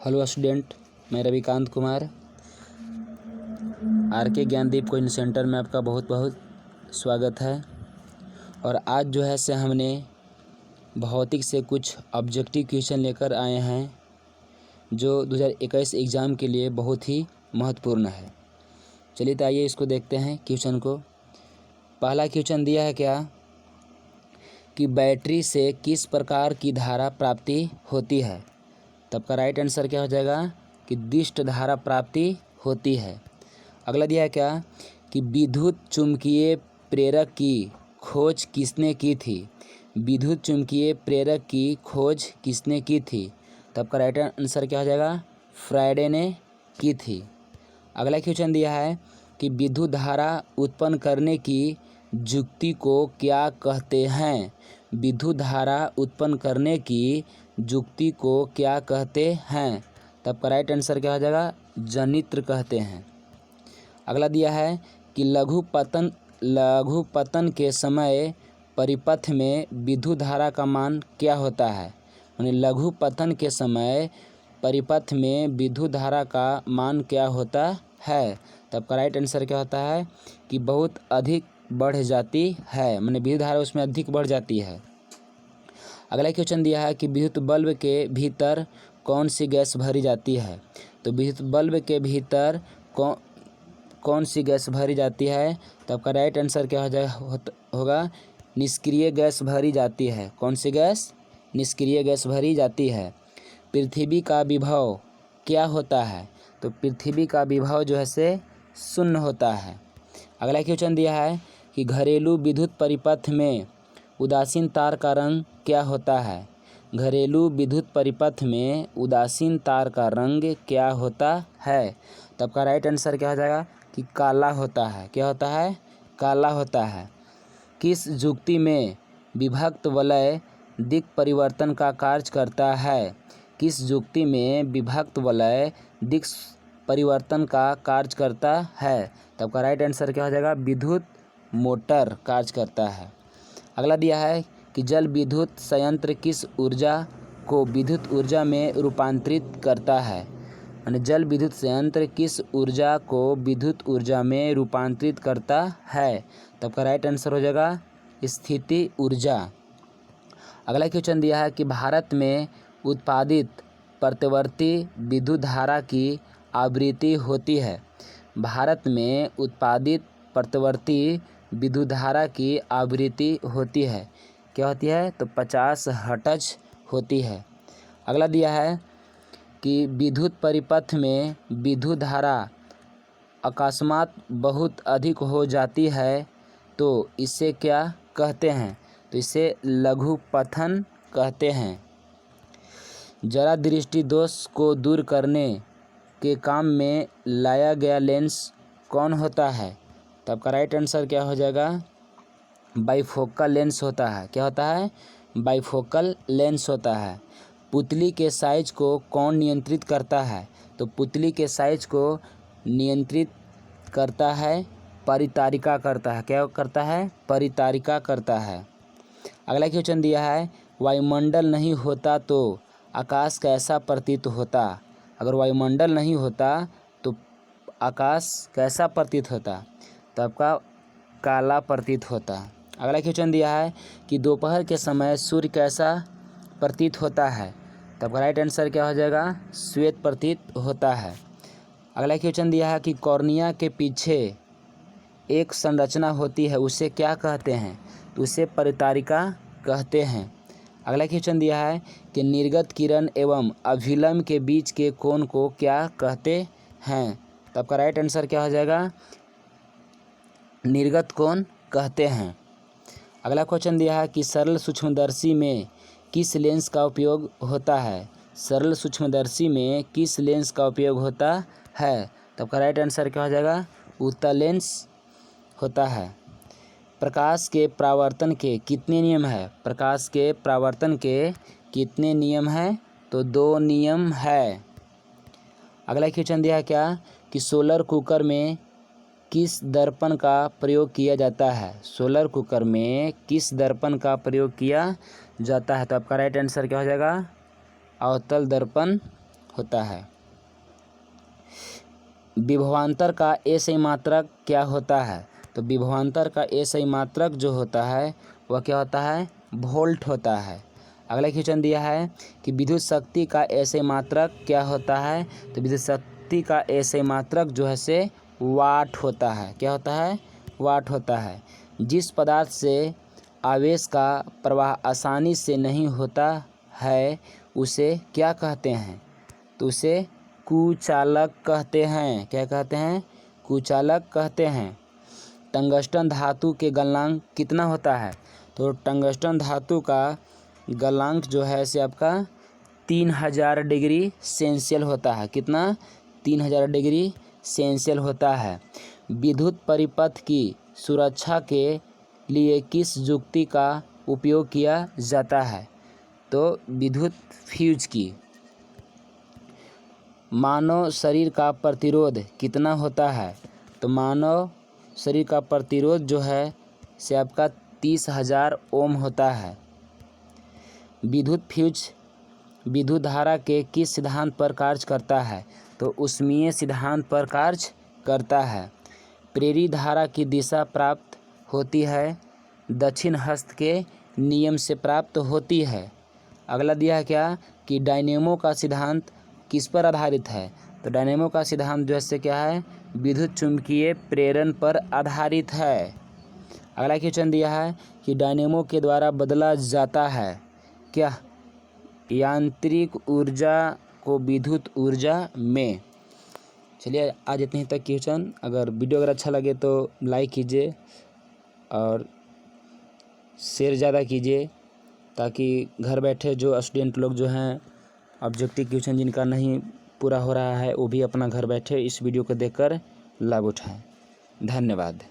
Hello student, मैं Ravikant Kumar R K. Gyandeep coaching centre में आपका बहुत बहुत स्वागत है। और आज जो है से हमने भौतिक से कुछ ऑब्जेक्टिव क्वेश्चन लेकर आए हैं जो 2021 एग्ज़ाम के लिए बहुत ही महत्वपूर्ण है। चलिए तो आइए इसको देखते हैं क्वेश्चन को। पहला क्वेश्चन दिया है क्या कि बैटरी से किस प्रकार की धारा प्राप्ति होती है। तब का राइट आंसर क्या हो जाएगा कि दिष्ट धारा प्राप्ति होती है। अगला दिया है क्या कि विद्युत चुम्बकीय प्रेरक की खोज किसने की थी। विद्युत चुम्बकीय प्रेरक की खोज किसने की थी। तब का राइट आंसर क्या हो जाएगा फ्राइडे ने की थी। अगला क्वेश्चन दिया है कि विद्युत धारा उत्पन्न करने की युक्ति को क्या कहते हैं। विद्युत धारा उत्पन्न करने की युक्ति को क्या कहते हैं। तब का राइट आंसर क्या हो जाएगा जनित्र कहते हैं। अगला दिया है कि लघु पतन के समय परिपथ में विद्युत धारा का मान क्या होता है। यानी लघु पतन के समय परिपथ में विद्युत धारा का मान क्या होता है। तब का राइट आंसर क्या होता है कि बहुत अधिक बढ़ जाती है, माने विद्युत धारा उसमें अधिक बढ़ जाती है। अगला क्वेश्चन दिया है कि विद्युत बल्ब के भीतर कौन सी गैस भरी जाती है। तो विद्युत बल्ब के भीतर कौन सी गैस भरी जाती है। तो आपका राइट आंसर क्या होगा निष्क्रिय गैस भरी जाती है। कौन सी गैस निष्क्रिय गैस भरी जाती है। पृथ्वी का विभव क्या होता है। तो पृथ्वी का विभव जो है से शून्य होता है। अगला क्वेश्चन दिया है कि घरेलू विद्युत परिपथ में उदासीन तार का रंग क्या होता है। घरेलू विद्युत परिपथ में उदासीन तार का रंग क्या होता है। तब का राइट आंसर क्या हो जाएगा कि काला होता है। क्या होता है काला होता है। किस युक्ति में विभक्त वलय दिक् परिवर्तन का कार्य करता है। किस युक्ति में विभक्त वलय दिक् परिवर्तन का कार्य करता है। तब का राइट आंसर क्या हो जाएगा विद्युत मोटर कार्य करता है। अगला दिया है कि जल विद्युत संयंत्र किस ऊर्जा को विद्युत ऊर्जा में रूपांतरित करता है। यानी जल विद्युत संयंत्र किस ऊर्जा को विद्युत ऊर्जा में रूपांतरित करता है। तब का राइट आंसर हो जाएगा स्थिति ऊर्जा। अगला क्वेश्चन दिया है कि भारत में उत्पादित प्रत्यावर्ती विद्युत धारा की आवृत्ति होती है। भारत में उत्पादित प्रत्यावर्ती विद्युत धारा की आवृत्ति होती है। क्या होती है तो 50 हर्ट्ज होती है। अगला दिया है कि विद्युत परिपथ में विद्युत धारा अकस्मात बहुत अधिक हो जाती है तो इसे क्या कहते हैं। तो इसे लघु पतन कहते हैं। जरा दृष्टि दोष को दूर करने के काम में लाया गया लेंस कौन होता है। तो आपका राइट आंसर क्या हो जाएगा बाइफोकल लेंस होता है। क्या होता है बाइफोकल लेंस होता है। पुतली के साइज को कौन नियंत्रित करता है। तो पुतली के साइज को नियंत्रित करता है परितारिका करता है। क्या करता है परितारिका करता है। अगला क्वेश्चन दिया है वायुमंडल नहीं होता तो आकाश कैसा प्रतीत होता। अगर वायुमंडल नहीं होता तो आकाश कैसा प्रतीत होता। तो आपका काला प्रतीत होता। अगला क्वेश्चन दिया है कि दोपहर के समय सूर्य कैसा प्रतीत होता है। तब का राइट आंसर क्या हो जाएगा श्वेत प्रतीत होता है। अगला क्वेश्चन दिया है कि कॉर्निया के पीछे एक संरचना होती है उसे क्या कहते हैं। तो उसे परितारिका कहते हैं। अगला क्वेश्चन दिया है कि निर्गत किरण एवं अभिलंब के बीच के कोण को क्या कहते हैं। तब का राइट आंसर क्या हो जाएगा निर्गत कोण कहते हैं। अगला क्वेश्चन दिया है कि सरल सूक्ष्मदर्शी में किस लेंस का उपयोग होता है। सरल सूक्ष्मदर्शी में किस लेंस का उपयोग होता है। तब का राइट आंसर क्या हो जाएगा उत्तल लेंस होता है। प्रकाश के परावर्तन के कितने नियम है। प्रकाश के परावर्तन के कितने नियम हैं। तो 2 नियम है। अगला क्वेश्चन दिया है क्या कि सोलर कुकर में किस दर्पण का प्रयोग किया जाता है। सोलर कुकर में किस दर्पण का प्रयोग किया जाता है। तो आपका राइट आंसर क्या हो जाएगा अवतल दर्पण होता है। विभवांतर का एसआई मात्रक क्या होता है? तो विभवांतर का एसआई मात्रक जो होता है वह क्या होता है? वोल्ट होता है। अगला क्वेश्चन दिया है कि विद्युत शक्ति का एसआई मात्रक क्या होता है? तो विद्युत शक्ति का एसआई मात्रक जो है से वाट होता है। क्या होता है? वाट होता है। जिस पदार्थ से आवेश का प्रवाह आसानी से नहीं होता है उसे क्या कहते हैं? तो उसे कुचालक कहते हैं। क्या कहते हैं? कुचालक कहते हैं। टंगस्टन धातु के गलनांक कितना होता है? तो टंगस्टन धातु का गलनांक जो है से आपका 3000 डिग्री सेंसियल होता है। कितना? 3000 डिग्री सेंसियल होता है। विद्युत परिपथ की सुरक्षा के लिए किस युक्ति का उपयोग किया जाता है? तो विद्युत फ्यूज की। मानव शरीर का प्रतिरोध कितना होता है? तो मानव शरीर का प्रतिरोध जो है से आपका 30,000 ओम होता है। विद्युत फ्यूज विद्युत धारा के किस सिद्धांत पर कार्य करता है? तो ऊष्मीय सिद्धांत पर कार्य करता है। प्रेरित धारा की दिशा प्राप्त होती है दक्षिण हस्त के नियम से प्राप्त होती है। अगला दिया है क्या कि डायनेमो का सिद्धांत किस पर आधारित है? तो डायनेमो का सिद्धांत जो है क्या है? विद्युत चुम्बकीय प्रेरण पर आधारित है। अगला क्वेश्चन दिया है कि डायनेमो के द्वारा बदला जाता है क्या? यांत्रिक ऊर्जा को विद्युत ऊर्जा में। चलिए आज इतने ही तक क्वेश्चन। अगर वीडियो अगर अच्छा लगे तो लाइक कीजिए और शेयर ज़्यादा कीजिए ताकि घर बैठे जो स्टूडेंट लोग जो हैं ऑब्जेक्टिव क्वेश्चन जिनका नहीं पूरा हो रहा है वो भी अपना घर बैठे इस वीडियो को देखकर लाभ उठाएं। धन्यवाद।